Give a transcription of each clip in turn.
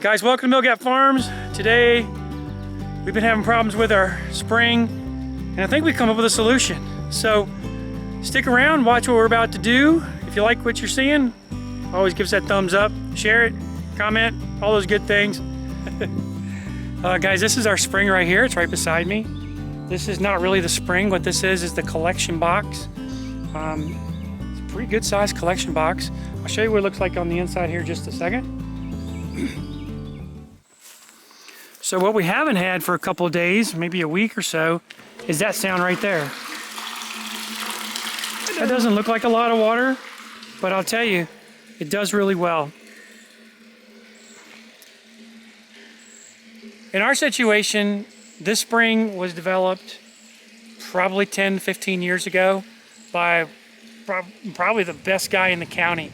Guys, welcome to Milgap Farms. Today we've been having problems with our spring and I think we've come up with a solution. So stick around, watch what we're about to do. If you like what you're seeing, always give us that thumbs up, share it, comment, all those good things. Guys, this is our spring right here. It's right beside me. This is not really the spring. What this is the collection box. It's a pretty good sized collection box. I'll show you what it looks like on the inside here in just a second. So what we haven't had for a couple of days, maybe a week or so, is that sound right there. That doesn't look like a lot of water, but I'll tell you, it does really well. In our situation, this spring was developed probably 10, 15 years ago by probably the best guy in the county.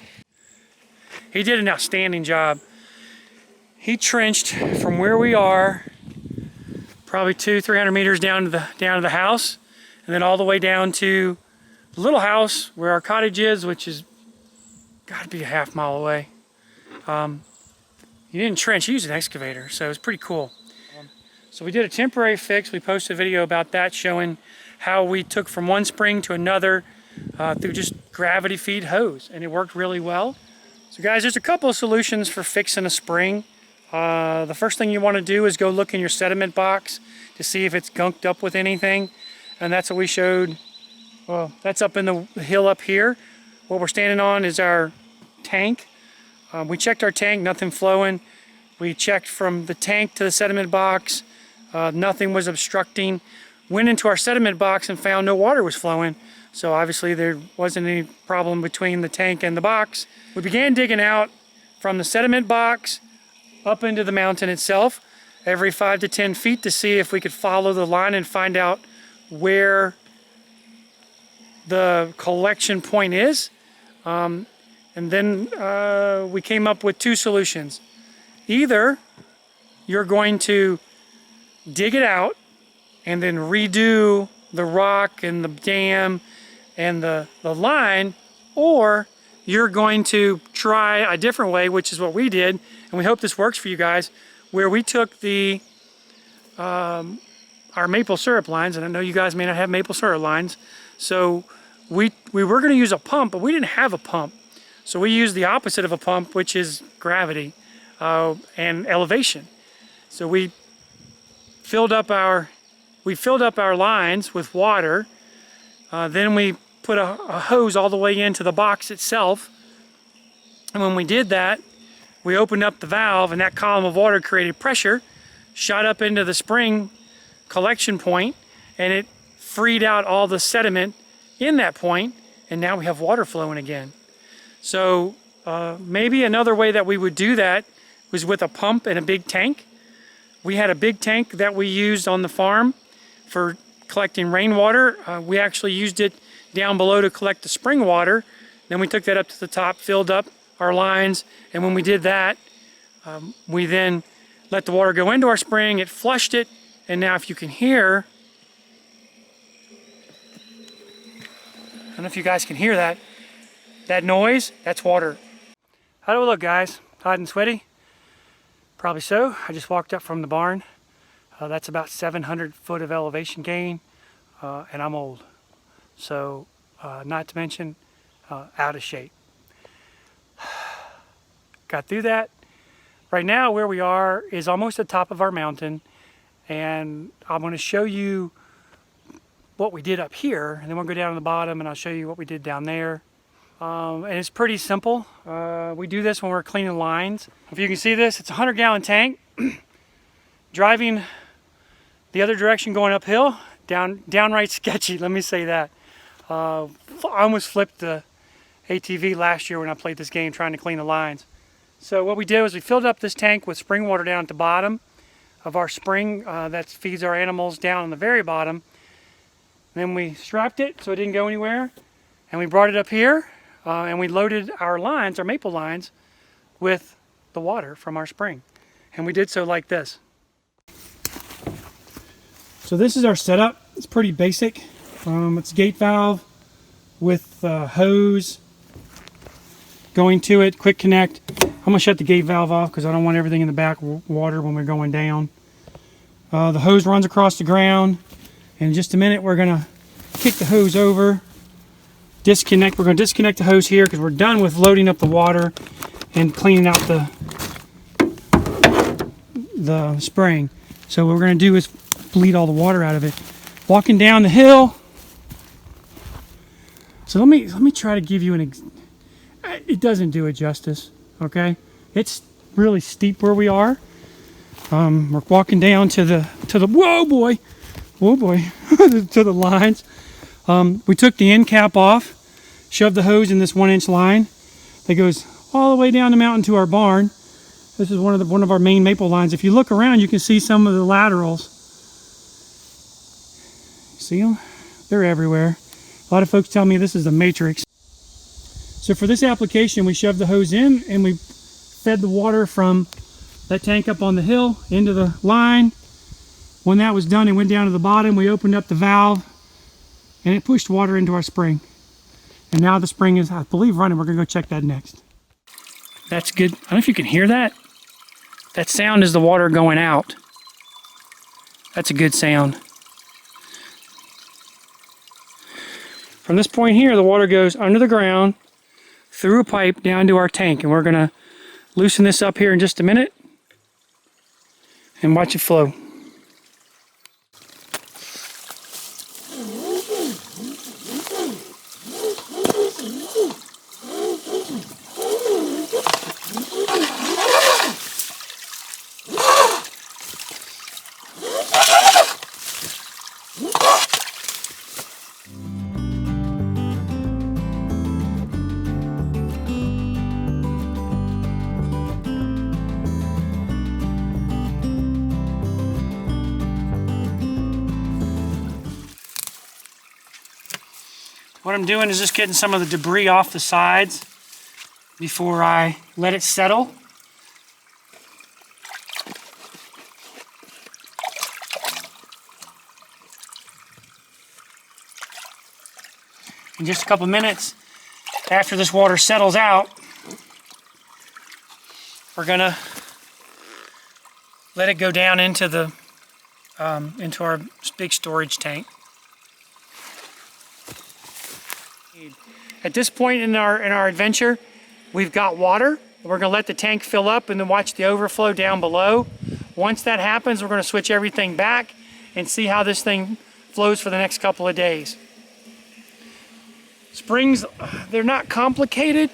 He did an outstanding job. He trenched from where we are, probably 200-300 meters down to the house, and then all the way down to the little house where our cottage is, which is got to be a half mile away. He didn't trench; he used an excavator, so it was pretty cool. So we did a temporary fix. We posted a video about that showing how we took from one spring to another through just gravity feed hose, and it worked really well. So guys, there's a couple of solutions for fixing a spring. The first thing you want to do is go look in your sediment box to see if it's gunked up with anything, and that's what we showed. Well, that's up in the hill up here. What we're standing on is our tank. We checked our tank, nothing flowing. We checked from the tank to the sediment box, nothing was obstructing. Went into our sediment box and found no water was flowing, so obviously there wasn't any problem between the tank and the box. We began digging out from the sediment box up into the mountain itself every 5 to 10 feet to see if we could follow the line and find out where the collection point is. And then we came up with two solutions. Either you're going to dig it out and then redo the rock and the dam and the line, or you're going to try a different way, which is what we did, and we hope this works for you guys, where we took the our maple syrup lines, and I know you guys may not have maple syrup lines, so we were going to use a pump, but we didn't have a pump, so we used the opposite of a pump, which is gravity and elevation. So we filled up our lines with water, then we put a hose all the way into the box itself, and when we did that, we opened up the valve and that column of water created pressure, shot up into the spring collection point, and it freed out all the sediment in that point, and now we have water flowing again. So maybe another way that we would do that was with a pump and a big tank. We had a big tank that we used on the farm for collecting rainwater. We actually used it down below to collect the spring water. Then we took that up to the top, filled up our lines, and when we did that, we then let the water go into our spring, it flushed it, and now if you can hear, I don't know if you guys can hear that noise, that's water. How do we look, guys? Hot and sweaty? Probably so. I just walked up from the barn. That's about 700 foot of elevation gain, and I'm old. So, not to mention, out of shape. Got through that. Right now, where we are is almost the top of our mountain, and I'm going to show you what we did up here, and then we'll go down to the bottom, and I'll show you what we did down there. And it's pretty simple. We do this when we're cleaning lines. If you can see this, it's a 100-gallon tank. Driving the other direction going uphill, downright sketchy, let me say that. I almost flipped the ATV last year when I played this game trying to clean the lines. So what we did was we filled up this tank with spring water down at the bottom of our spring that feeds our animals down on the very bottom. Then we strapped it so it didn't go anywhere, and we brought it up here and we loaded our lines, our maple lines, with the water from our spring. And we did so like this. So this is our setup. It's pretty basic. It's a gate valve with hose going to it, quick connect. gonna shut the gate valve off because I don't want everything in the back water when we're going down. The hose runs across the ground. In just a minute, we're gonna kick the hose over, disconnect. We're gonna disconnect the hose here because we're done with loading up the water and cleaning out the spring. So what we're gonna do is bleed all the water out of it. Walking down the hill. So let me try to give you it doesn't do it justice, okay? It's really steep where we are. We're walking down to the whoa boy, to the lines. We took the end cap off, shoved the hose in this 1-inch line that goes all the way down the mountain to our barn. This is one of our main maple lines. If you look around, you can see some of the laterals. See them? They're everywhere. A lot of folks tell me this is the matrix. So for this application, we shoved the hose in and we fed the water from that tank up on the hill into the line. When that was done, it went down to the bottom. We opened up the valve and it pushed water into our spring. And now the spring is, I believe, running. We're gonna go check that next. That's good. I don't know if you can hear that. That sound is the water going out. That's a good sound. From this point here, the water goes under the ground, through a pipe down to our tank. And we're gonna loosen this up here in just a minute and watch it flow. What I'm doing is just getting some of the debris off the sides before I let it settle. In just a couple minutes, after this water settles out, we're gonna let it go down into our big storage tank. At this point in our adventure, we've got water. We're gonna let the tank fill up and then watch the overflow down below. Once that happens, we're gonna switch everything back and see how this thing flows for the next couple of days. Springs, they're not complicated.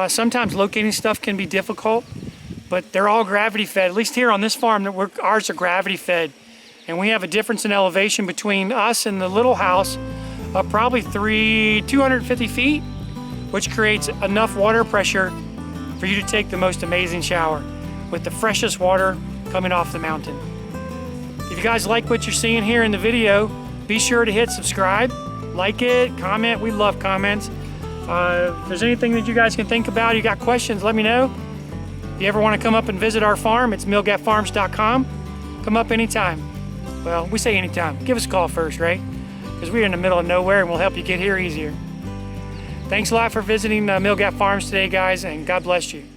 Sometimes locating stuff can be difficult, but they're all gravity fed. At least here on this farm, ours are gravity fed. And we have a difference in elevation between us and the little house of probably 250 feet, which creates enough water pressure for you to take the most amazing shower with the freshest water coming off the mountain. If you guys like what you're seeing here in the video, be sure to hit subscribe, like it, comment. We love comments. If there's anything that you guys can think about, you got questions, let me know. If you ever want to come up and visit our farm, it's millgapfarms.com. Come up anytime. Well, we say anytime. Give us a call first, right? Because we're in the middle of nowhere and we'll help you get here easier. Thanks a lot for visiting Mill Gap Farms today, guys, and God bless you.